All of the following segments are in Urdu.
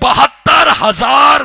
72,000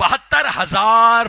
72,000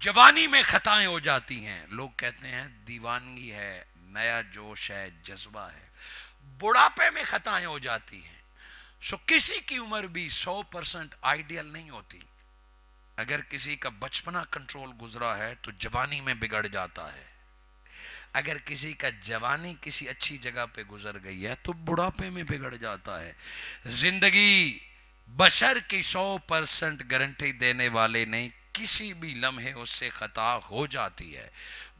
جوانی میں خطائیں ہو جاتی ہیں، لوگ کہتے ہیں دیوانگی ہے، نیا جوش ہے، جذبہ ہے، بڑھاپے میں خطائیں ہو جاتی ہیں۔ سو کسی کی عمر بھی 100% آئیڈیل نہیں ہوتی، اگر کسی کا بچپنا کنٹرول گزرا ہے تو جوانی میں بگڑ جاتا ہے، اگر کسی کا جوانی کسی اچھی جگہ پہ گزر گئی ہے تو بڑھاپے میں بگڑ جاتا ہے۔ زندگی بشر کی 100% گارنٹی دینے والے نہیں، کسی بھی لمحے اس سے خطا ہو جاتی ہے۔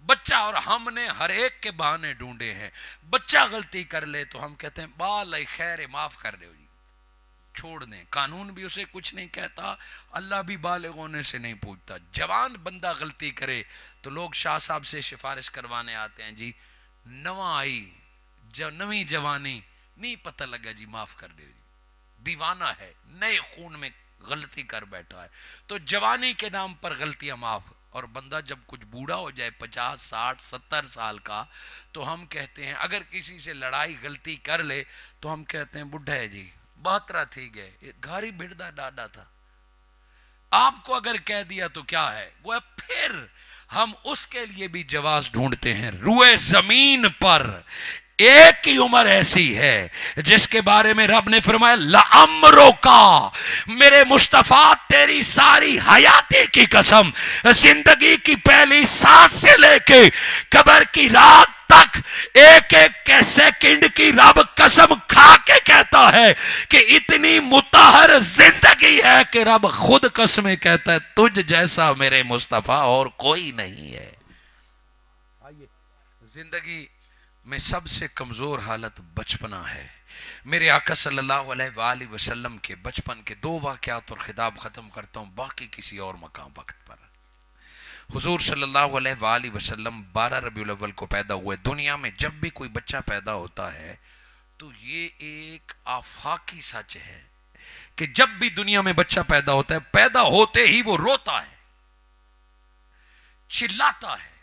بچہ، اور ہم نے ہر ایک کے بہانے ڈھونڈے ہیں، بچہ غلطی کر لے تو ہم کہتے ہیں بالائے خیر معاف کر دو جی، چھوڑ دیں، قانون بھی اسے کچھ نہیں کہتا، اللہ بھی بالغ ہونے سے نہیں پوچھتا۔ جوان بندہ غلطی کرے تو لوگ شاہ صاحب سے سفارش کروانے آتے ہیں، جی نواں آئی نویں جوانی نہیں پتہ لگا جی معاف کر دے جی، دیوانہ ہے، نئے خون میں غلطی کر بیٹھا ہے، تو جوانی کے نام پر غلطیاں معاف۔ اور بندہ جب کچھ بوڑھا ہو جائے 50 60 70 سال کا تو ہم کہتے ہیں، اگر کسی سے لڑائی غلطی کر لے تو ہم کہتے ہیں بڈھا ہے جی، 72 تھی گئے، گھاری بھڑدا ڈاڈا تھا۔ آپ کو اگر کہہ دیا تو کیا ہے وہ، پھر ہم اس کے لیے بھی جواز ڈھونڈتے ہیں۔ روئے زمین پر ایک ہی عمر ایسی ہے جس کے بارے میں رب نے فرمایا لَعَمْرُکَ، میرے مصطفیٰ تیری ساری حیاتی کی قسم، زندگی کی پہلی سانس سے لے کے قبر کی رات تک ایک ایک سیکنڈ کی رب قسم کھا کے کہتا ہے کہ اتنی مطہر زندگی ہے کہ رب خود قسمیں کہتا ہے تجھ جیسا میرے مصطفیٰ اور کوئی نہیں ہے۔ زندگی میں سب سے کمزور حالت بچپنا ہے۔ میرے آقا صلی اللہ علیہ وآلہ وسلم کے بچپن کے 2 واقعات اور خطاب ختم کرتا ہوں، باقی کسی اور مقام وقت پر۔ حضور صلی اللہ علیہ وآلہ وسلم 12 ربیع الاول کو پیدا ہوئے۔ دنیا میں جب بھی کوئی بچہ پیدا ہوتا ہے تو یہ ایک آفاقی سچ ہے کہ جب بھی دنیا میں بچہ پیدا ہوتا ہے، پیدا ہوتے ہی وہ روتا ہے، چلاتا ہے۔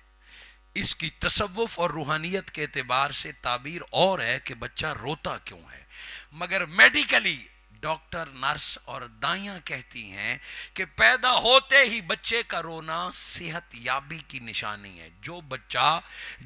اس کی تصوف اور روحانیت کے اعتبار سے تعبیر اور ہے کہ بچہ روتا کیوں ہے، مگر میڈیکلی ڈاکٹر، نرس اور دائیاں کہتی ہیں کہ پیدا ہوتے ہی بچے کا رونا صحت یابی کی نشانی ہے۔ جو بچہ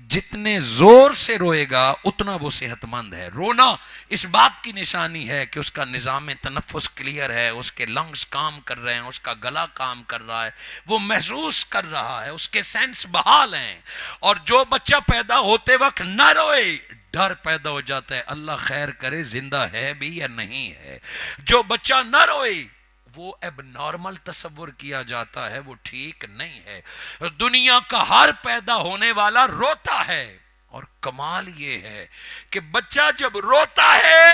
جتنے زور سے روئے گا اتنا وہ صحت مند ہے۔ رونا اس بات کی نشانی ہے کہ اس کا نظام تنفس کلیئر ہے، اس کے لنگز کام کر رہے ہیں، اس کا گلا کام کر رہا ہے، وہ محسوس کر رہا ہے، اس کے سینس بحال ہیں۔ اور جو بچہ پیدا ہوتے وقت نہ روئے، ڈر پیدا ہو جاتا ہے اللہ خیر کرے زندہ ہے بھی یا نہیں ہے۔ جو بچہ نہ روئے وہ اب نارمل تصور کیا جاتا ہے، وہ ٹھیک نہیں ہے۔ دنیا کا ہر پیدا ہونے والا روتا ہے، اور کمال یہ ہے کہ بچہ جب روتا ہے،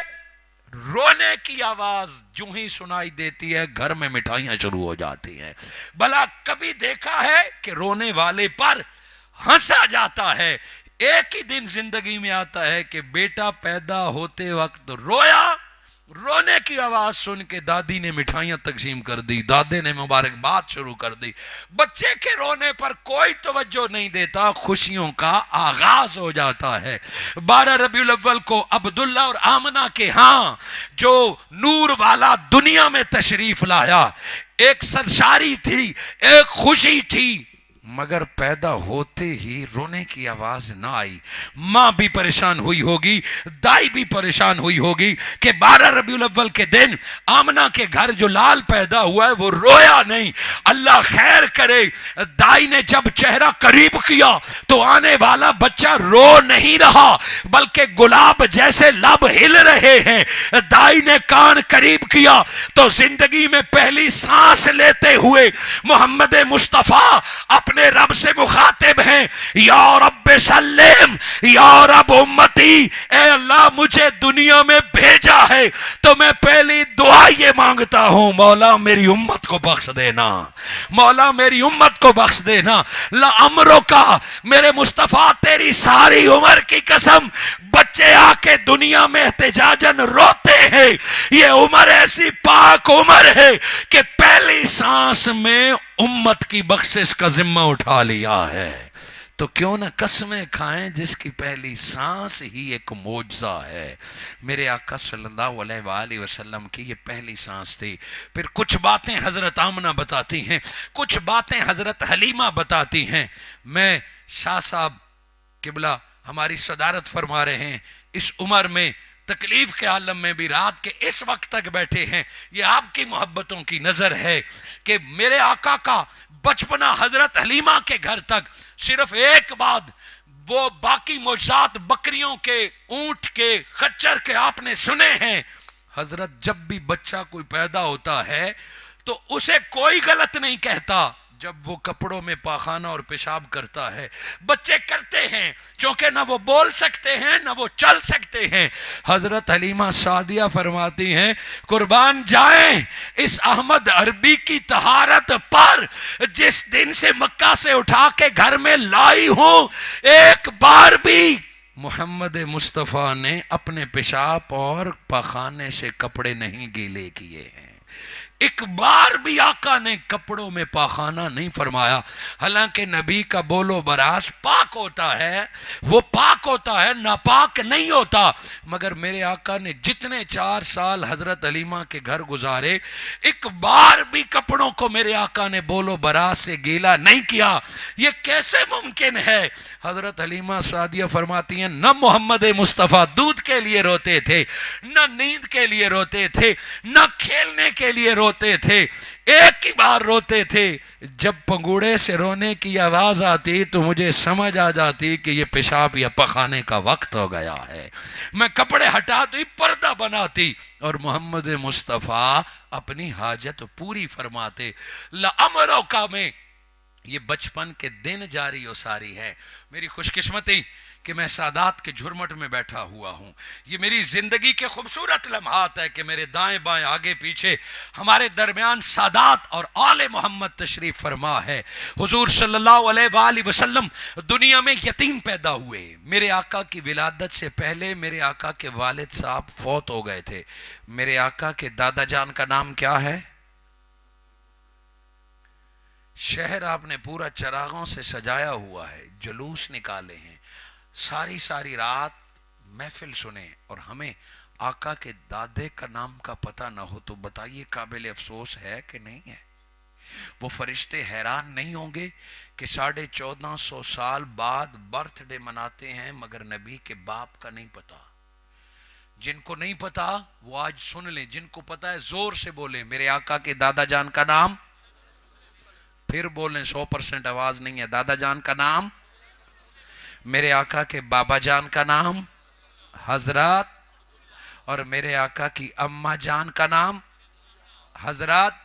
رونے کی آواز جو ہی سنائی دیتی ہے گھر میں مٹھائیاں شروع ہو جاتی ہیں۔ بھلا کبھی دیکھا ہے کہ رونے والے پر ہنسا جاتا ہے؟ ایک ہی دن زندگی میں آتا ہے کہ بیٹا پیدا ہوتے وقت رویا، رونے کی آواز سن کے دادی نے مٹھائیاں تقسیم کر دی، دادے نے مبارکباد شروع کر دی۔ بچے کے رونے پر کوئی توجہ نہیں دیتا، خوشیوں کا آغاز ہو جاتا ہے۔ 12 ربیع الاول کو عبداللہ اور آمنہ کے ہاں جو نور والا دنیا میں تشریف لایا، ایک سرشاری تھی، ایک خوشی تھی، مگر پیدا ہوتے ہی رونے کی آواز نہ آئی۔ ماں بھی پریشان ہوئی ہوگی، دائی بھی پریشان ہوئی ہوگی کہ 12 ربیع الاول کے دن آمنہ کے گھر جو لال پیدا ہوا ہے وہ رویا نہیں۔ اللہ خیر کرے، دائی نے جب چہرہ قریب کیا تو آنے والا بچہ رو نہیں رہا بلکہ گلاب جیسے لب ہل رہے ہیں۔ دائی نے کان قریب کیا تو زندگی میں پہلی سانس لیتے ہوئے محمد مصطفیٰ اپنے رب سے مخاطب ہیں، یا رب سلم، یا رب امتی، اے اللہ مجھے دنیا میں بھیجا ہے تو میں پہلی دعا یہ مانگتا ہوں، مولا میری امت کو بخش دینا، مولا میری امت کو بخش دینا۔ لعمرک، میرے مصطفیٰ تیری ساری عمر کی قسم، بچے آ کے دنیا میں احتجاجاً روتے ہیں۔ یہ عمر ایسی پاک عمر ہے کہ پہلی سانس میں امت کی بخشش کا ذمہ اٹھا لیا ہے۔ تو کیوں نہ قسمیں کھائیں جس کی پہلی سانس ہی ایک معجزہ ہے۔ میرے آقا صلی اللہ علیہ وآلہ وسلم کی یہ پہلی سانس تھی۔ پھر کچھ باتیں حضرت آمنہ بتاتی ہیں، کچھ باتیں حضرت حلیمہ بتاتی ہیں۔ میں شاہ صاحب قبلہ ہماری صدارت فرما رہے ہیں، اس عمر میں تکلیف کے عالم میں بھی رات کے اس وقت تک بیٹھے ہیں۔ یہ آپ کی محبتوں کی نظر ہے کہ میرے آقا کا بچپنا حضرت حلیمہ کے گھر تک صرف ایک بات، وہ باقی معجزات بکریوں کے، اونٹ کے، خچر کے آپ نے سنے ہیں۔ حضرت جب بھی بچہ کوئی پیدا ہوتا ہے تو اسے کوئی غلط نہیں کہتا جب وہ کپڑوں میں پاخانہ اور پیشاب کرتا ہے۔ بچے کرتے ہیں چونکہ نہ وہ بول سکتے ہیں نہ وہ چل سکتے ہیں۔ حضرت حلیمہ سعدیہ فرماتی ہیں قربان جائیں اس احمد عربی کی طہارت پر، جس دن سے مکہ سے اٹھا کے گھر میں لائی ہوں، ایک بار بھی محمد مصطفیٰ نے اپنے پیشاب اور پاخانے سے کپڑے نہیں گیلے کیے ہیں۔ ایک بار بھی آقا نے کپڑوں میں پاخانہ نہیں فرمایا، حالانکہ نبی کا بول و براز پاک ہوتا ہے، وہ پاک ہوتا ہے، ناپاک نہیں ہوتا۔ مگر میرے آقا نے جتنے 4 سال حضرت حلیمہ کے گھر گزارے، ایک بار بھی کپڑوں کو میرے آقا نے بول و براز سے گیلا نہیں کیا۔ یہ کیسے ممکن ہے؟ حضرت حلیمہ سعدیہ فرماتی ہیں نہ محمد مصطفیٰ دودھ کے لیے روتے تھے، نہ نیند کے لیے روتے تھے، نہ کھیلنے کے لیے روتے تھے، ایک ہی بار روتے تھے۔ جب پنگوڑے سے رونے کی آواز آتی تو مجھے سمجھ آ جاتی کہ یہ پیشاب یا پخانے کا وقت ہو گیا ہے۔ میں کپڑے ہٹاتی، پردہ بناتی اور محمد مصطفیٰ اپنی حاجت پوری فرماتے۔ لَأَمْرُ کا میں یہ بچپن کے دن جاری و ساری ہے۔ میری خوش قسمتی کہ میں سادات کے جھرمٹ میں بیٹھا ہوا ہوں۔ یہ میری زندگی کے خوبصورت لمحات ہے کہ میرے دائیں بائیں آگے پیچھے ہمارے درمیان سادات اور آل محمد تشریف فرما ہے۔ حضور صلی اللہ علیہ وآلہ وسلم دنیا میں یتیم پیدا ہوئے۔ میرے آقا کی ولادت سے پہلے میرے آقا کے والد صاحب فوت ہو گئے تھے۔ میرے آقا کے دادا جان کا نام کیا ہے؟ شہر آپ نے پورا چراغوں سے سجایا ہوا ہے، جلوس نکالے ہیں، ساری رات محفل سنیں، اور ہمیں آقا کے دادے کا نام کا پتہ نہ ہو تو بتائیے قابل افسوس ہے کہ نہیں ہے؟ وہ فرشتے حیران نہیں ہوں گے کہ 1450 سال بعد برتھ ڈے مناتے ہیں مگر نبی کے باپ کا نہیں پتا؟ جن کو نہیں پتا وہ آج سن لیں، جن کو پتا ہے زور سے بولیں میرے آقا کے دادا جان کا نام، پھر بولیں 100% آواز نہیں ہے، دادا جان کا نام، میرے آقا کے بابا جان کا نام حضرات، اور میرے آقا کی اماں جان کا نام حضرات۔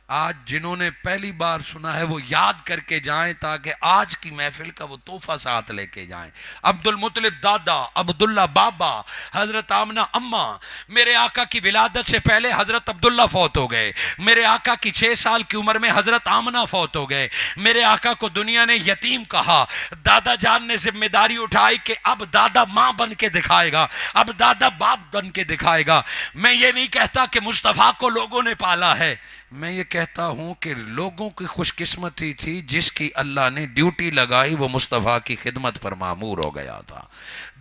آج جنہوں نے پہلی بار سنا ہے وہ یاد کر کے جائیں تاکہ آج کی محفل کا وہ تحفہ ساتھ لے کے جائیں۔ عبد المطلب دادا، عبداللہ بابا، حضرت آمنہ اماں۔ میرے آقا کی ولادت سے پہلے حضرت عبداللہ فوت ہو گئے۔ میرے آقا کی 6 سال کی عمر میں حضرت آمنہ فوت ہو گئے۔ میرے آقا کو دنیا نے یتیم کہا۔ دادا جان نے ذمہ داری اٹھائی کہ اب دادا ماں بن کے دکھائے گا، اب دادا باپ بن کے دکھائے گا۔ میں یہ نہیں کہتا کہ مصطفیٰ کو لوگوں نے پالا ہے، میں یہ کہتا ہوں کہ لوگوں کی خوش قسمتی تھی جس کی اللہ نے ڈیوٹی لگائی وہ مصطفیٰ کی خدمت پر مامور ہو گیا تھا۔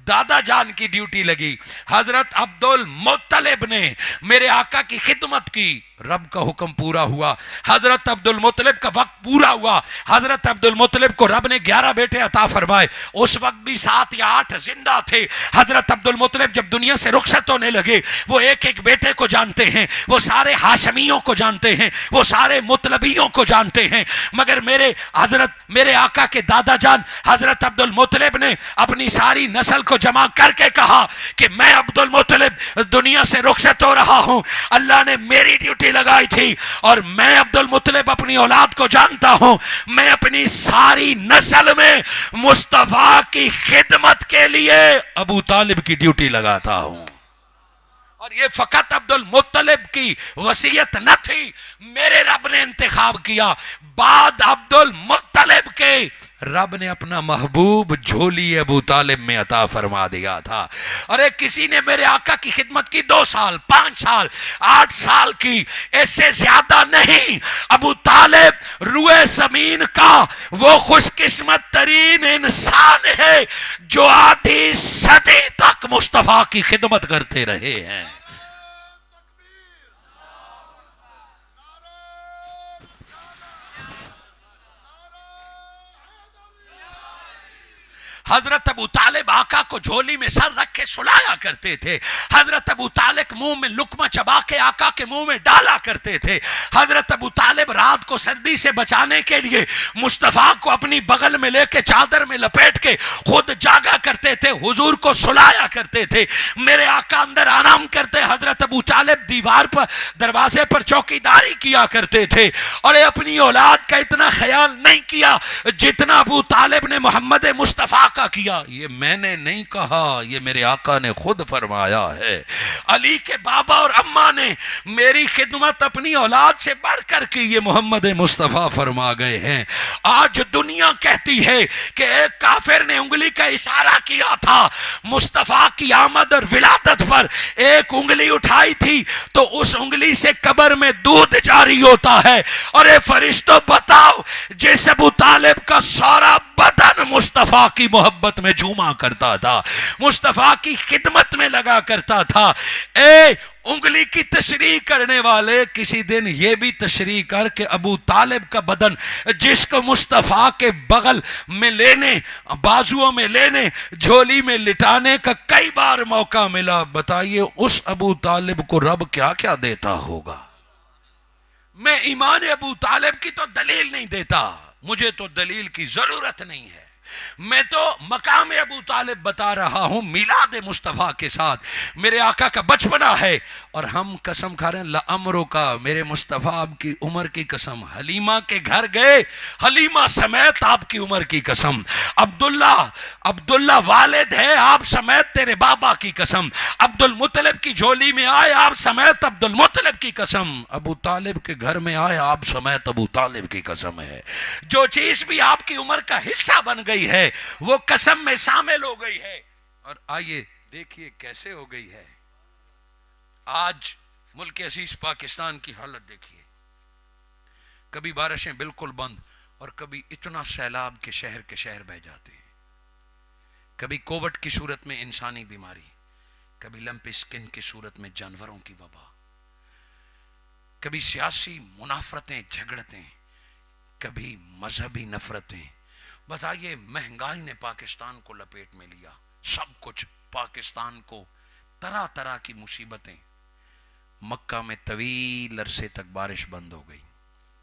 دادا جان کی ڈیوٹی لگی، حضرت عبد المطلب نے میرے آقا کی خدمت کی، رب کا حکم پورا ہوا، حضرت عبد المطلب کا وقت پورا ہوا۔ حضرت عبد المطلب کو رب نے 11 بیٹے عطا فرمائے، اس وقت بھی 7 یا 8 زندہ تھے۔ حضرت عبد المطلب جب دنیا سے رخصت ہونے لگے وہ ایک ایک بیٹے کو جانتے ہیں، وہ سارے ہاشمیوں کو جانتے ہیں، وہ سارے مطلبیوں کو جانتے ہیں، مگر میرے آقا کے دادا جان حضرت عبد المطلب نے اپنی ساری نسل کو جمع کر کے کہا کہ میں عبد المطلب دنیا سے رخصت ہو رہا ہوں، اللہ نے میری ڈیوٹی لگائی تھی اور میں عبد المطلب اپنی اولاد کو جانتا ہوں، میں اپنی ساری نسل میں مصطفیٰ کی خدمت کے لیے ابو طالب کی ڈیوٹی لگاتا ہوں۔ اور یہ فقط عبد المطلب کی وصیت نہ تھی، میرے رب نے انتخاب کیا، بعد عبد المطلب کے رب نے اپنا محبوب جھولی ابو طالب میں عطا فرما دیا تھا. ارے کسی نے میرے آقا کی خدمت کی 2 سال 5 سال 8 سال کی، اس سے زیادہ نہیں. ابو طالب روئے زمین کا وہ خوش قسمت ترین انسان ہے جو آدھی صدی تک مصطفیٰ کی خدمت کرتے رہے ہیں. حضرت ابو طالب آقا کو جھولی میں سر رکھ کے سلایا کرتے تھے. حضرت ابو طالب منہ میں لقمہ چبا کے آقا کے منہ میں ڈالا کرتے تھے. حضرت ابو طالب رات کو سردی سے بچانے کے لیے مصطفیٰ کو اپنی بغل میں لے کے چادر میں لپیٹ کے خود جاگا کرتے تھے، حضور کو سلایا کرتے تھے. میرے آقا اندر آرام کرتے، حضرت ابو طالب دیوار پر دروازے پر چوکیداری کیا کرتے تھے. اور اپنی اولاد کا اتنا خیال نہیں کیا جتنا ابو طالب نے محمد مصطفیٰ کا کیا. یہ میں نے نہیں کہا، یہ میرے آقا نے خود فرمایا ہے. علی کے بابا اور اماں نے میری خدمت اپنی اولاد سے بڑھ کر کی، یہ محمد مصطفیٰ فرما گئے ہیں. آج دنیا کہتی ہے کہ ایک کافر نے انگلی کا اشارہ کیا تھا، مصطفیٰ کی آمد اور ولادت پر ایک انگلی اٹھائی تھی تو اس انگلی سے قبر میں دودھ جاری ہوتا ہے. اور اے فرشتوں بتاؤ، جس ابو طالب کا سارا بدن مصطفیٰ کی محبت میں جھوما کرتا تھا، مصطفیٰ کی خدمت میں لگا کرتا تھا، اے انگلی کی تشریح کرنے والے کسی دن یہ بھی تشریح کر کہ ابو طالب کا بدن جس کو مصطفیٰ کے بغل میں لینے، بازوؤں میں لینے، جھولی میں لٹانے کا کئی بار موقع ملا، بتائیے اس ابو طالب کو رب کیا کیا دیتا ہوگا. میں ایمان ابو طالب کی تو دلیل نہیں دیتا، مجھے تو دلیل کی ضرورت نہیں ہے، میں تو مقام ابو طالب بتا رہا ہوں. میلاد مصطفیٰ کے ساتھ میرے آقا کا بچپنا ہے اور ہم قسم کھا رہے ہیں لعمرو کا، میرے مصطفیٰ آپ کی عمر کی قسم. حلیمہ کے گھر گئے، حلیمہ سمیت آپ کی عمر کی قسم. عبداللہ والد ہے آپ سمیت تیرے بابا کی قسم. عبد المطلب کی جھولی میں آئے آپ سمیت عبد المطلب کی قسم. ابو طالب کے گھر میں آئے آپ سمیت ابو طالب کی قسم ہے. جو چیز بھی آپ کی عمر کا حصہ بن گئی ہے وہ قسم میں شامل ہو گئی ہے. اور آئیے دیکھیے کیسے ہو گئی ہے. آج ملک عزیز پاکستان کی حالت دیکھیے، کبھی بارشیں بالکل بند اور کبھی اتنا سیلاب کے شہر بہ جاتے ہیں، کبھی کووڈ کی صورت میں انسانی بیماری، کبھی لمپی سکن کی صورت میں جانوروں کی وبا، کبھی سیاسی منافرتیں جھگڑتیں، کبھی مذہبی نفرتیں. بتائیے مہنگائی نے پاکستان کو لپیٹ میں لیا، سب کچھ پاکستان کو، طرح طرح کی مصیبتیں. مکہ میں طویل عرصے تک بارش بند ہو گئی،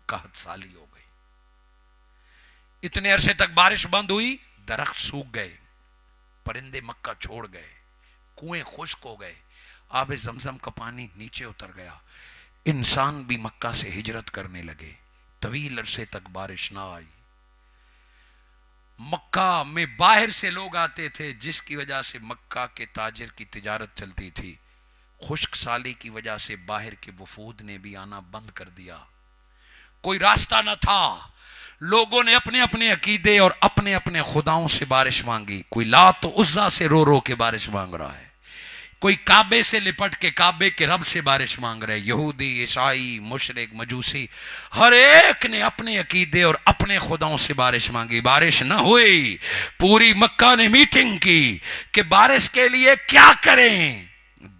قحط سالی ہو گئی. اتنے عرصے تک بارش بند ہوئی، درخت سوکھ گئے، پرندے مکہ چھوڑ گئے، کنویں خشک ہو گئے، آب زمزم کا پانی نیچے اتر گیا، انسان بھی مکہ سے ہجرت کرنے لگے. طویل عرصے تک بارش نہ آئی. مکہ میں باہر سے لوگ آتے تھے جس کی وجہ سے مکہ کے تاجر کی تجارت چلتی تھی. خشک سالی کی وجہ سے باہر کے وفود نے بھی آنا بند کر دیا، کوئی راستہ نہ تھا. لوگوں نے اپنے اپنے عقیدے اور اپنے اپنے خداؤں سے بارش مانگی. کوئی لات و عزا سے رو رو کے بارش مانگ رہا ہے، کوئی کعبے سے لپٹ کے کعبے کے رب سے بارش مانگ رہے. یہودی، عیسائی، مشرک، مجوسی، ہر ایک نے اپنے عقیدے اور اپنے خداؤں سے بارش مانگی. بارش نہ ہوئی. پوری مکہ نے میٹنگ کی کہ بارش کے لیے کیا کریں.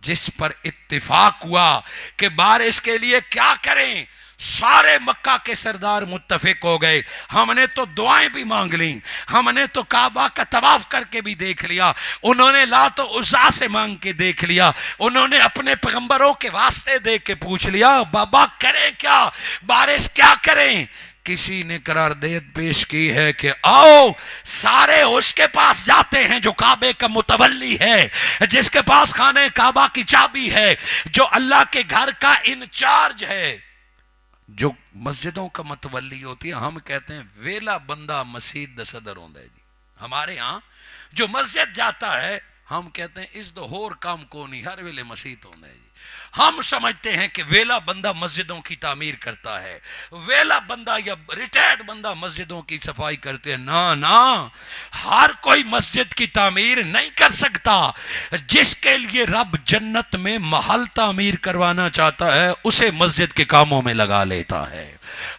جس پر اتفاق ہوا کہ بارش کے لیے کیا کریں، سارے مکہ کے سردار متفق ہو گئے. ہم نے تو دعائیں بھی مانگ لیں، ہم نے تو کعبہ کا طواف کر کے بھی دیکھ لیا، انہوں نے لات و عزا سے مانگ کے دیکھ لیا، انہوں نے اپنے پیغمبروں کے واسطے دے کے پوچھ لیا بابا کریں کیا، بارش کیا کریں. کسی نے قرارداد پیش کی ہے کہ آؤ سارے اس کے پاس جاتے ہیں جو کعبے کا متولی ہے، جس کے پاس خانہ کعبہ کی چابی ہے، جو اللہ کے گھر کا انچارج ہے، جو مسجدوں کا متولی ہوتی ہے. ہم کہتے ہیں ویلا بندہ مسجد دا صدر ہوندا ہے جی. ہمارے ہاں جو مسجد جاتا ہے ہم کہتے ہیں اس دو ہور کام کو نہیں، ہر ویلے مسجد ہوندا ہے جی. ہم سمجھتے ہیں کہ ویلا بندہ مسجدوں کی تعمیر کرتا ہے، ویلا بندہ یا ریٹائرڈ بندہ مسجدوں کی صفائی کرتے ہیں. نا، ہر کوئی مسجد کی تعمیر نہیں کر سکتا. جس کے لیے رب جنت میں محل تعمیر کروانا چاہتا ہے اسے مسجد کے کاموں میں لگا لیتا ہے.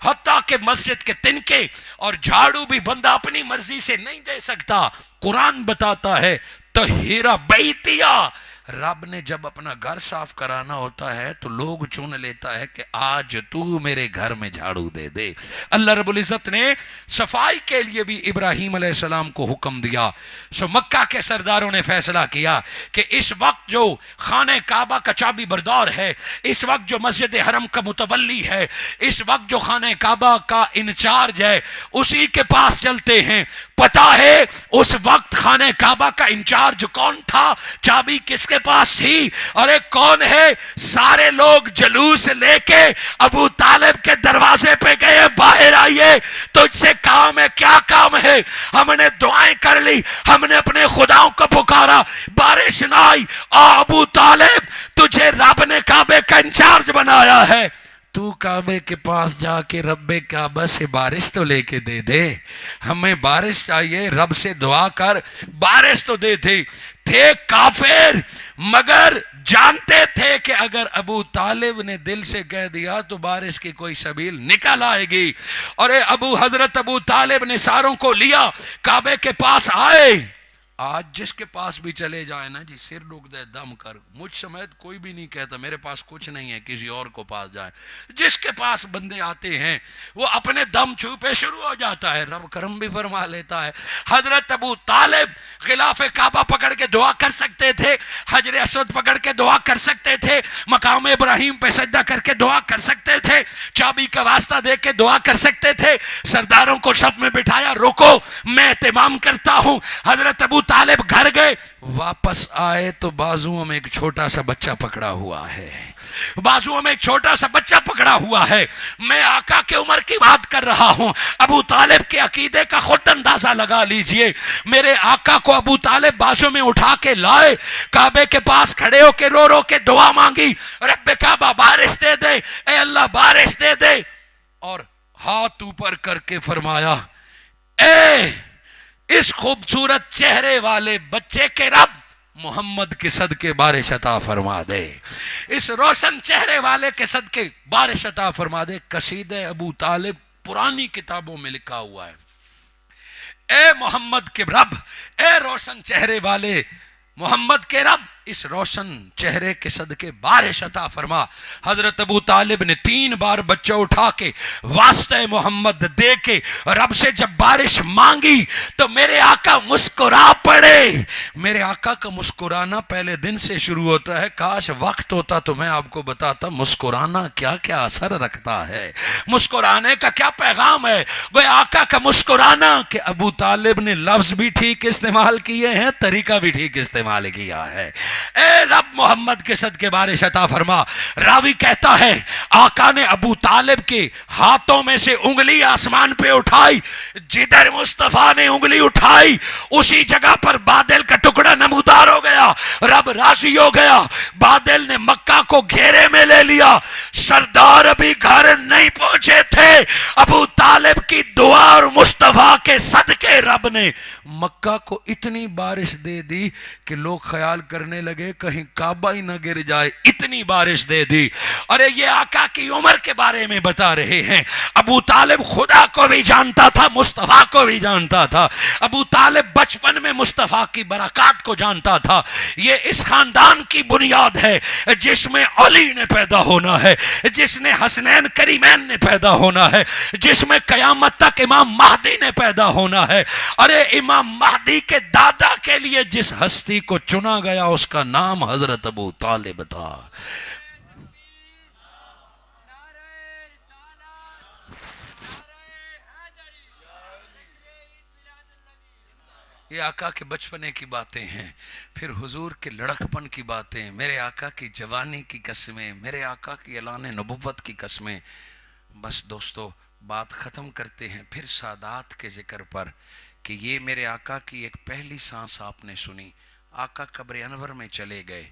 حتیٰ کہ مسجد کے تنکے اور جھاڑو بھی بندہ اپنی مرضی سے نہیں دے سکتا. قرآن بتاتا ہے طہیر بیتیا، رب نے جب اپنا گھر صاف کرانا ہوتا ہے تو لوگ چن لیتا ہے کہ آج تو میرے گھر میں جھاڑو دے دے. اللہ رب العزت نے صفائی کے لیے بھی ابراہیم علیہ السلام کو حکم دیا. سو مکہ کے سرداروں نے فیصلہ کیا کہ اس وقت جو خانہ کعبہ کا چابی بردار ہے، اس وقت جو مسجد حرم کا متولی ہے، اس وقت جو خانہ کعبہ کا انچارج ہے، اسی کے پاس چلتے ہیں. پتا ہے اس وقت خانہ کعبہ کا انچارج کون تھا؟ چابی کس کے پاس تھی؟ ارے کون ہے؟ سارے لوگ جلوس لے کے ابو طالب کے دروازے پہ گئے، باہر آئیے، تجھ سے کام ہے. کیا کام ہے؟ ہم نے دعائیں کر لی، ہم نے اپنے خداؤں کو پکارا، بارش نہ آئی. ابو طالب تجھے رب نے کعبے کا انچارج بنایا ہے، تو کعبے کے پاس جا کے رب کعبہ سے بارش تو لے کے دے دے. ہمیں بارش چاہیے، رب سے دعا کر بارش تو دے دے. تھے کافر مگر جانتے تھے کہ اگر ابو طالب نے دل سے کہہ دیا تو بارش کی کوئی سبیل نکل آئے گی. اور حضرت ابو طالب نے ساروں کو لیا، کعبے کے پاس آئے. آج جس کے پاس بھی چلے جائیں نا جی، سر رک دے دم کر، مجھ سمیت کوئی بھی نہیں کہتا میرے پاس کچھ نہیں ہے، کسی اور کو پاس جائیں. جس کے پاس بندے آتے ہیں وہ اپنے دم چھوپے شروع ہو جاتا ہے، رب کرم بھی فرما لیتا ہے. حضرت ابو طالب غلاف کعبہ پکڑ کے دعا کر سکتے تھے، حجر اسود پکڑ کے دعا کر سکتے تھے، مقام ابراہیم پہ سجدہ کر کے دعا کر سکتے تھے، چابی کا واسطہ دے کے دعا کر سکتے تھے. سرداروں کو صف میں بٹھایا، روکو میں اہتمام کرتا ہوں. حضرت ابو طالب گھر گئے، واپس آئے تو بازوؤں میں ایک چھوٹا سا بچہ پکڑا ہوا ہے، بازوؤں میں ایک چھوٹا سا بچہ پکڑا ہوا ہے. میں آقا کے عمر کی بات کر رہا ہوں. ابو طالب کے عقیدے کا خود اندازہ لگا لیجئے. میرے آقا کو ابو طالب بازو میں اٹھا کے لائے، کعبے کے پاس کھڑے ہو کے رو رو کے دعا مانگی، رب کعبہ بارش دے دے، اے اللہ بارش دے دے. اور ہاتھ اوپر کر کے فرمایا، اے اس خوبصورت چہرے والے بچے کے رب، محمد کے صدقے بارش عطا فرما دے، اس روشن چہرے والے کے صدقے بارش عطا فرما دے. قصیدہ ابو طالب پرانی کتابوں میں لکھا ہوا ہے، اے محمد کے رب، اے روشن چہرے والے محمد کے رب، اس روشن چہرے کے صدقے بارش عطا فرما. حضرت ابو طالب نے 3 بار بچہ اٹھا کے واسطہ محمد دے کے رب سے جب بارش مانگی تو میرے آقا مسکرا پڑے. میرے آقا کا مسکرانا پہلے دن سے شروع ہوتا ہے. کاش وقت ہوتا تو میں آپ کو بتاتا مسکرانا کیا کیا اثر رکھتا ہے، مسکرانے کا کیا پیغام ہے. وہ آقا کا مسکرانا کہ ابو طالب نے لفظ بھی ٹھیک استعمال کیے ہیں، طریقہ بھی ٹھیک استعمال کیا ہے. اے رب محمد کے صدقے بارش عطا فرما. راوی کہتا ہے آقا نے ابو طالب کے ہاتھوں میں سے انگلی آسمان پہ اٹھائی، جدھر مصطفیٰ نے انگلی اٹھائی اسی جگہ پر بادل کا ٹکڑا نمودار ہو گیا. رب راضی ہو گیا، بادل نے مکہ کو گھیرے میں لے لیا. سردار ابھی گھر نہیں پہنچے تھے، ابو طالب کی دعا اور مصطفیٰ کے صدقے رب نے مکہ کو اتنی بارش دے دی کہ لوگ خیال کرنے لگے کہیں کعبہ ہی نہ گر جائے، اتنی بارش دے دی. ارے یہ آقا کی عمر کے بارے میں بتا رہے ہیں. ابو طالب خدا کو بھی جانتا تھا، مصطفیٰ کو بھی جانتا تھا. ابو طالب بچپن میں مصطفیٰ کی برکات کو جانتا تھا. یہ اس خاندان کی بنیاد ہے جس میں علی نے پیدا ہونا ہے، جس نے حسنین کریمین نے پیدا ہونا ہے، جس میں قیامت تک امام مہدی نے پیدا ہونا ہے. ارے امام مہدی کے دادا کے لیے جس ہستی کو چنا گیا اس کا نام حضرت ابو طالب تھا. یہ آقا کے بچپنے کی باتیں ہیں، پھر حضور کے لڑکپن کی باتیں، میرے آقا کی جوانی کی قسمیں، میرے آقا کی اعلان نبوت کی قسمیں. بس دوستو بات ختم کرتے ہیں پھر سادات کے ذکر پر کہ یہ میرے آقا کی ایک پہلی سانس آپ نے سنی. آقا قبر انور میں چلے گئے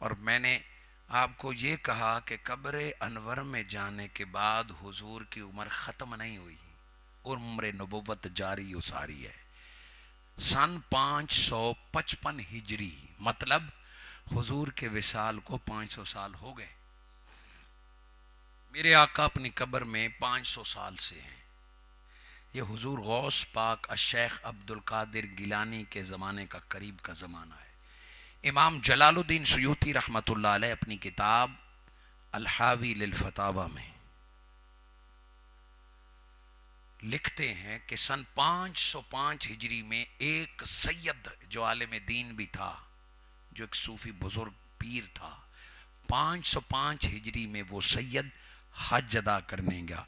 اور میں نے آپ کو یہ کہا کہ قبر انور میں جانے کے بعد حضور کی عمر ختم نہیں ہوئی، عمر نبوت جاری و ساری ہے۔ سن 555 ہجری، مطلب حضور کے وصال کو 500 سال ہو گئے۔ میرے آقا اپنی قبر میں 500 سال سے ہیں۔ یہ حضور غوث پاک الشیخ عبد القادر گیلانی کے زمانے کا قریب کا زمانہ ہے۔ امام جلال الدین سیوطی رحمۃ اللہ علیہ اپنی کتاب الحاوی للفتاوی میں لکھتے ہیں کہ سن 505 ہجری میں ایک سید جو عالم دین بھی تھا، جو ایک صوفی بزرگ پیر تھا، 505 ہجری میں وہ سید حج ادا کرنے گیا۔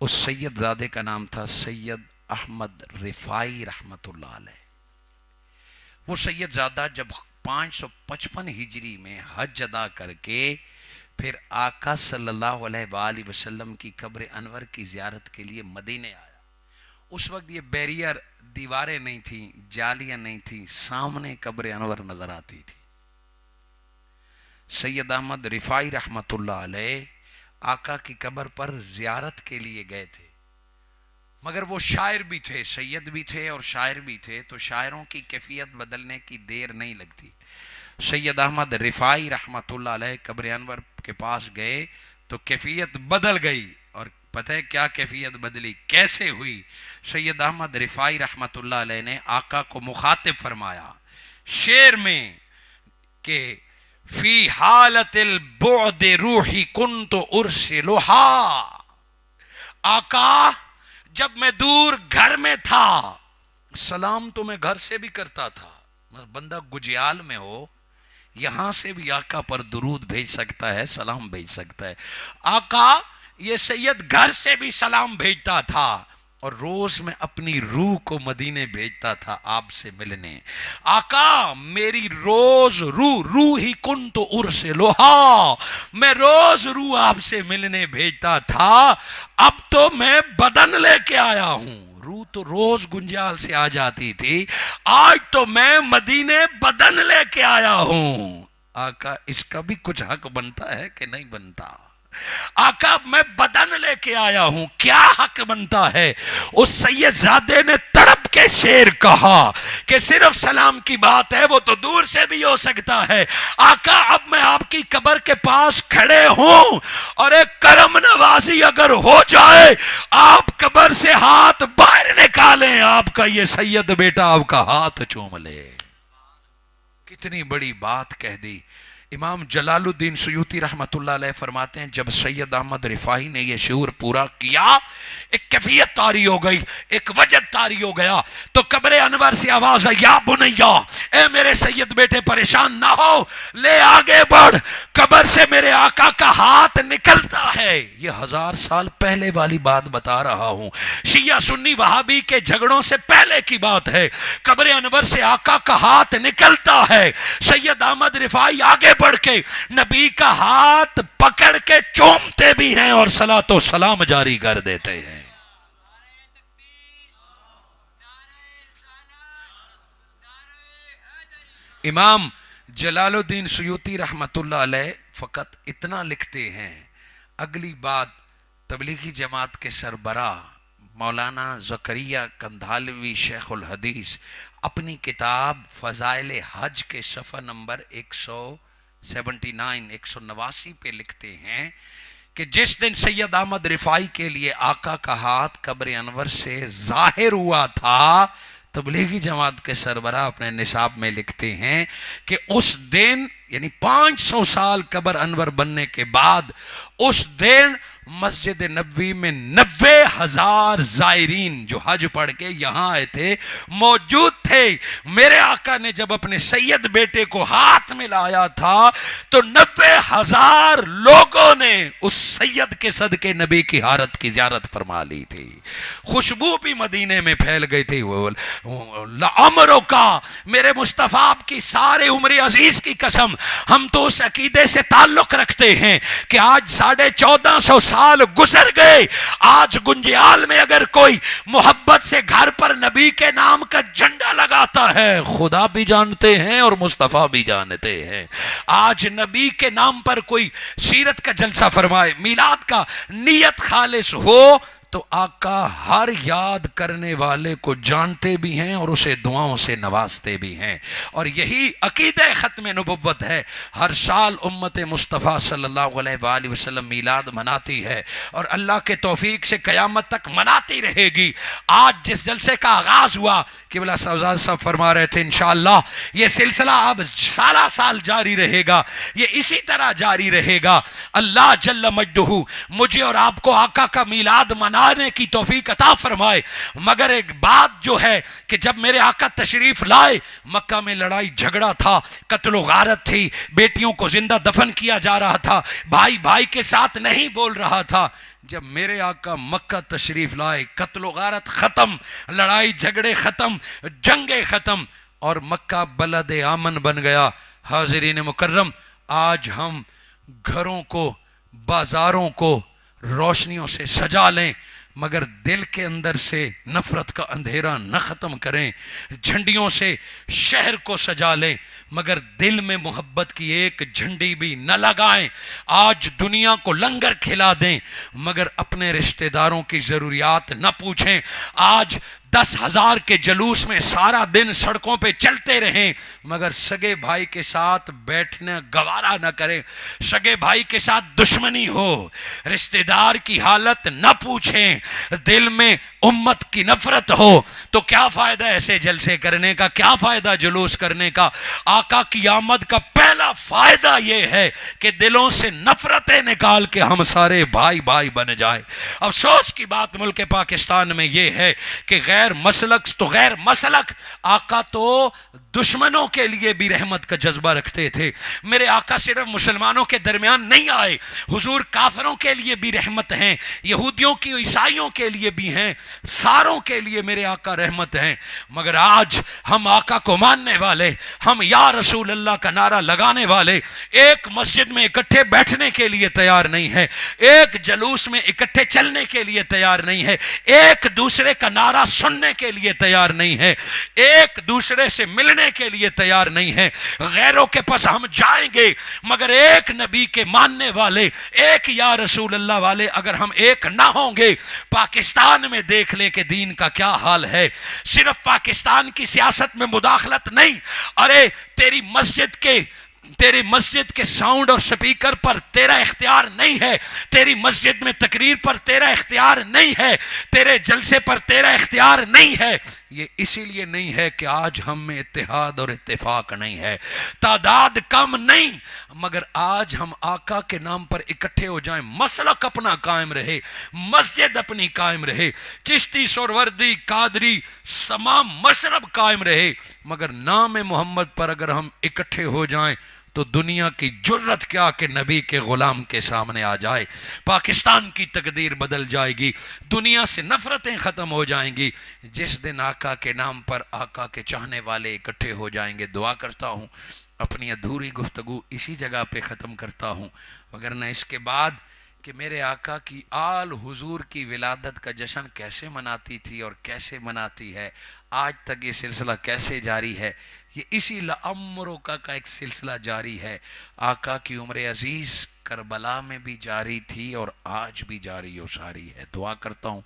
اس سید زادے کا نام تھا سید احمد رفاعی رحمۃ اللہ علیہ۔ وہ سید زادہ جب 555 ہجری میں حج ادا کر کے پھر آقا صلی اللہ علیہ وآلہ وسلم کی قبر انور کی زیارت کے لیے مدینے آیا۔ اس وقت یہ بیریئر دیواریں نہیں تھیں، جالیاں نہیں تھیں، سامنے قبر انور نظر آتی تھی۔ سید احمد رفاعی رحمۃ اللہ علیہ آقا کی قبر پر زیارت کے لیے گئے تھے، مگر وہ شاعر بھی تھے، سید بھی تھے اور شاعر بھی تھے، تو شاعروں کی کیفیت بدلنے کی دیر نہیں لگتی۔ سید احمد رفاعی رحمۃ اللہ علیہ قبر انور کے پاس گئے تو کیفیت بدل گئی، اور پتہ ہے کیا کیفیت بدلی، کیسے ہوئی؟ سید احمد رفاعی رحمۃ اللہ علیہ نے آقا کو مخاطب فرمایا شعر میں کہ فی حالت البعد روحی کنت ارسلھا، آقا جب میں دور گھر میں تھا سلام تو میں گھر سے بھی کرتا تھا، بندہ گجیال میں ہو یہاں سے بھی آقا پر درود بھیج سکتا ہے، سلام بھیج سکتا ہے۔ آقا یہ سید گھر سے بھی سلام بھیجتا تھا اور روز میں اپنی روح کو مدینے بھیجتا تھا آپ سے ملنے۔ آقا میری روز روح ہی کنت ارسلھا، میں روز روح آپ سے ملنے بھیجتا تھا، اب تو میں بدن لے کے آیا ہوں۔ روح تو روز گنجال سے آ جاتی تھی، آج تو میں مدینے بدن لے کے آیا ہوں۔ آقا اس کا بھی کچھ حق بنتا ہے کہ نہیں بنتا؟ آقا میں بدن لے کے آیا ہوں، کیا حق بنتا ہے؟ اس سید زادے نے تڑپ کے شعر کہا کہ صرف سلام کی بات ہے، وہ تو دور سے بھی ہو سکتا ہے۔ آقا اب میں آپ کی قبر کے پاس کھڑے ہوں اور ایک کرم نوازی اگر ہو جائے، آپ قبر سے ہاتھ باہر نکالیں، آپ کا یہ سید بیٹا آپ کا ہاتھ چوم لے۔ کتنی بڑی بات کہہ دی۔ امام جلال الدین سیوطی رحمت اللہ علیہ فرماتے ہیں جب سید احمد رفاعی نے یہ شعور پورا کیا، ایک کیفیت طاری ہو گئی، ایک وجد طاری ہو گیا، تو قبر انور سے آواز ہے یا بنیا، اے میرے سید بیٹے پریشان نہ ہو، لے آگے بڑھ، قبر سے میرے آقا کا ہاتھ نکلتا ہے۔ یہ 1000 سال پہلے والی بات بتا رہا ہوں، شیعہ سنی وہابی کے جھگڑوں سے پہلے کی بات ہے۔ قبر انور سے آقا کا ہاتھ نکلتا ہے، سید احمد رفاعی آگے بڑھ کے نبی کا ہاتھ پکڑ کے چومتے بھی ہیں اور صلاۃ و سلام جاری کر دیتے ہیں۔ امام جلال الدین سیوطی رحمت اللہ علیہ فقط اتنا لکھتے ہیں، اگلی بات تبلیغی جماعت کے سربراہ مولانا زکریا کندھالوی شیخ الحدیث اپنی کتاب فضائل حج کے صفحہ نمبر 189 پہ لکھتے ہیں کہ جس دن سید احمد رفاعی کے لیے آقا کا ہاتھ قبر انور سے ظاہر ہوا تھا، تبلیغی جماعت کے سربراہ اپنے نصاب میں لکھتے ہیں کہ اس دن یعنی 500 سال قبر انور بننے کے بعد اس دن مسجد نبوی میں 90,000 زائرین جو حج پڑھ کے یہاں آئے تھے موجود تھے۔ میرے آقا نے جب اپنے سید بیٹے کو ہاتھ ملایا تھا تو 90,000 لوگوں نے اس سید کے صدقے نبی کی حارت کی زیارت فرما لی تھی۔ خوشبو بھی مدینے میں پھیل گئی تھی۔ لعمرو کا، میرے مصطفیٰ آپ کی سارے عمر عزیز کی قسم، ہم تو اس عقیدے سے تعلق رکھتے ہیں کہ آج 1450 سال گزر گئے. آج گنجیال میں اگر کوئی محبت سے گھر پر نبی کے نام کا جھنڈا لگاتا ہے، خدا بھی جانتے ہیں اور مصطفیٰ بھی جانتے ہیں. آج نبی کے نام پر کوئی سیرت کا جلسہ فرمائے، میلاد کا نیت خالص ہو، تو آقا ہر یاد کرنے والے کو جانتے بھی ہیں اور اسے دعاؤں سے نوازتے بھی ہیں. اور یہی عقیدہ ختم نبوت ہے. ہر سال امت مصطفیٰ صلی اللہ علیہ وآلہ وسلم میلاد مناتی ہے اور اللہ کے توفیق سے قیامت تک مناتی رہے گی. آج جس جلسے کا آغاز ہوا، قبلہ صاحب فرما رہے تھے انشاءاللہ یہ سلسلہ اب سالہ سال جاری رہے گا، یہ اسی طرح جاری رہے گا. اللہ جل مجدہ مجھے اور آپ کو آقا کا میلاد منانے کی توفیق عطا فرمائے. مگر ایک بات جو ہے کہ جب میرے آقا تشریف لائے، مکہ میں لڑائی جھگڑا تھا، قتل و غارت تھی، بیٹیوں کو زندہ دفن کیا جا رہا تھا، بھائی بھائی کے ساتھ نہیں بول رہا تھا. جب میرے آقا مکہ تشریف لائے، قتل و غارت ختم، لڑائی جھگڑے ختم، جنگیں ختم، اور مکہ بلد آمن بن گیا. حاضرین مکرم، آج ہم گھروں کو، بازاروں کو روشنیوں سے سجا لیں، مگر دل کے اندر سے نفرت کا اندھیرا نہ ختم کریں. جھنڈیوں سے شہر کو سجا لیں، مگر دل میں محبت کی ایک جھنڈی بھی نہ لگائیں. آج دنیا کو لنگر کھلا دیں، مگر اپنے رشتہ داروں کی ضروریات نہ پوچھیں. آج 10,000 کے جلوس میں سارا دن سڑکوں پہ چلتے رہیں، مگر سگے بھائی کے ساتھ بیٹھنا گوارا نہ کریں. سگے بھائی کے ساتھ دشمنی ہو، رشتہ دار کی حالت نہ پوچھیں، دل میں امت کی نفرت ہو، تو کیا فائدہ ایسے جلسے کرنے کا، کیا فائدہ جلوس کرنے کا. آقا کی آمد کا پہلا فائدہ یہ ہے کہ دلوں سے نفرتیں نکال کے ہم سارے بھائی بھائی بن جائیں. افسوس کی بات ملک پاکستان میں یہ ہے کہ غیر مسلک تو غیر مسلک، آقا تو دشمنوں کے لیے بھی رحمت کا جذبہ رکھتے تھے. میرے آقا صرف مسلمانوں کے درمیان نہیں آئے، حضور کافروں کے لیے بھی رحمت ہیں، یہودیوں کی، عیسائیوں کے لیے بھی ہیں، ساروں کے لیے میرے آقا رحمت ہیں. مگر آج ہم آقا کو ماننے والے، ہم یا رسول اللہ کا نعرہ لگانے والے، ایک مسجد میں اکٹھے بیٹھنے کے لیے تیار نہیں ہے، ایک جلوس میں اکٹھے چلنے کے لیے تیار نہیں ہے، ایک دوسرے کا نعرہ سننے کے لیے تیار نہیں ہے، ایک دوسرے سے ملنے کے لیے تیار نہیں ہے. غیروں کے پاس ہم جائیں گے، مگر ایک نبی کے ماننے والے، ایک یا رسول اللہ والے اگر ہم ایک نہ ہوں گے. پاکستان میں دیکھ لیں کہ دین کا کیا حال ہے. صرف پاکستان کی سیاست میں مداخلت نہیں، ارے تیری مسجد کے ساؤنڈ اور سپیکر پر تیرا اختیار نہیں ہے، تیری مسجد میں تقریر پر تیرا اختیار نہیں ہے، تیرے جلسے پر تیرا اختیار نہیں ہے. یہ اسی لیے نہیں ہے کہ آج ہم میں اتحاد اور اتفاق نہیں ہے، تعداد کم نہیں، مگر آج ہم آقا کے نام پر اکٹھے ہو جائیں، مسلک اپنا قائم رہے، مسجد اپنی قائم رہے، چشتی، سہروردی، قادری، تمام مشرب قائم رہے، مگر نام محمد پر اگر ہم اکٹھے ہو جائیں تو دنیا کی جرت کیا کہ نبی کے غلام کے سامنے آ جائے. پاکستان کی تقدیر بدل جائے گی، دنیا سے نفرتیں ختم ہو جائیں گی. جس دن آقا کے نام پر آقا کے چاہنے والے اکٹھے ہو جائیں گے. دعا کرتا ہوں اپنی ادھوری گفتگو اسی جگہ پہ ختم کرتا ہوں، وگرنہ اس کے بعد کہ میرے آقا کی آل حضور کی ولادت کا جشن کیسے مناتی تھی اور کیسے مناتی ہے، آج تک یہ سلسلہ کیسے جاری ہے، یہ اسی لعمرو کا ایک سلسلہ جاری ہے. آقا کی عمر عزیز کربلا میں بھی جاری تھی اور آج بھی جاری و ساری ہے. دعا کرتا ہوں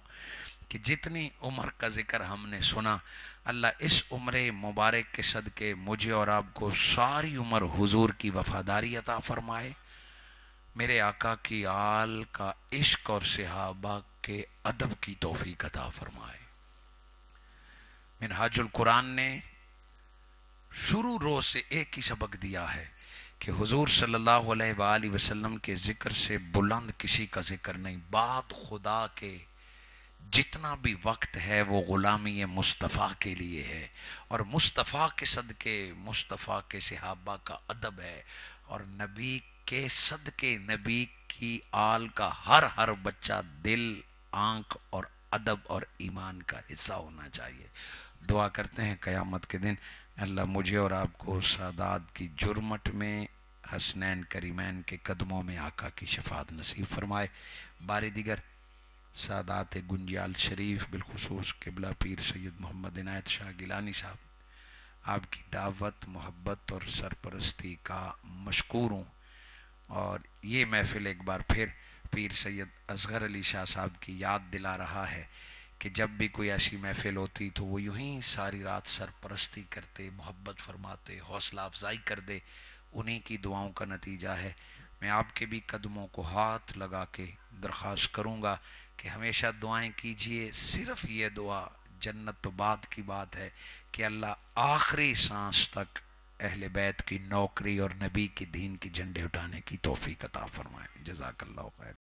کہ جتنی عمر کا ذکر ہم نے سنا، اللہ اس عمر مبارک کے صدقے مجھے اور آپ کو ساری عمر حضور کی وفاداری عطا فرمائے، میرے آقا کی آل کا عشق اور صحابہ کے ادب کی توفیق عطا فرمائے. منہاج القرآن نے شروع روز سے ایک ہی سبق دیا ہے کہ حضور صلی اللہ علیہ وآلہ وسلم کے ذکر سے بلند کسی کا ذکر نہیں. بات خدا کے جتنا بھی وقت ہے وہ غلامی مصطفیٰ کے لیے ہے، اور مصطفیٰ کے صدقے مصطفیٰ کے صحابہ کا ادب ہے، اور نبی کے صدقے نبی کی آل کا ہر بچہ دل، آنکھ اور ادب اور ایمان کا حصہ ہونا چاہیے. دعا کرتے ہیں قیامت کے دن اللہ مجھے اور آپ کو سادات کی جرمٹ میں حسنین کریمین کے قدموں میں آقا کی شفاعت نصیب فرمائے۔ باری دیگر سادات گنجیال شریف بالخصوص قبلہ پیر سید محمد عنایت شاہ گیلانی صاحب، آپ کی دعوت، محبت اور سرپرستی کا مشکور ہوں، اور یہ محفل ایک بار پھر پیر سید اصغر علی شاہ صاحب کی یاد دلا رہا ہے کہ جب بھی کوئی ایسی محفل ہوتی تو وہ یوں ہی ساری رات سرپرستی کرتے، محبت فرماتے، حوصلہ افزائی کر دے، انہی کی دعاؤں کا نتیجہ ہے۔ میں آپ کے بھی قدموں کو ہاتھ لگا کے درخواست کروں گا کہ ہمیشہ دعائیں کیجئے۔ صرف یہ دعا جنت تو بعد کی بات ہے کہ اللہ آخری سانس تک اہل بیت کی نوکری اور نبی کی دین کی جھنڈے اٹھانے کی توفیق عطا فرمائے۔ جزاک اللہ خیر۔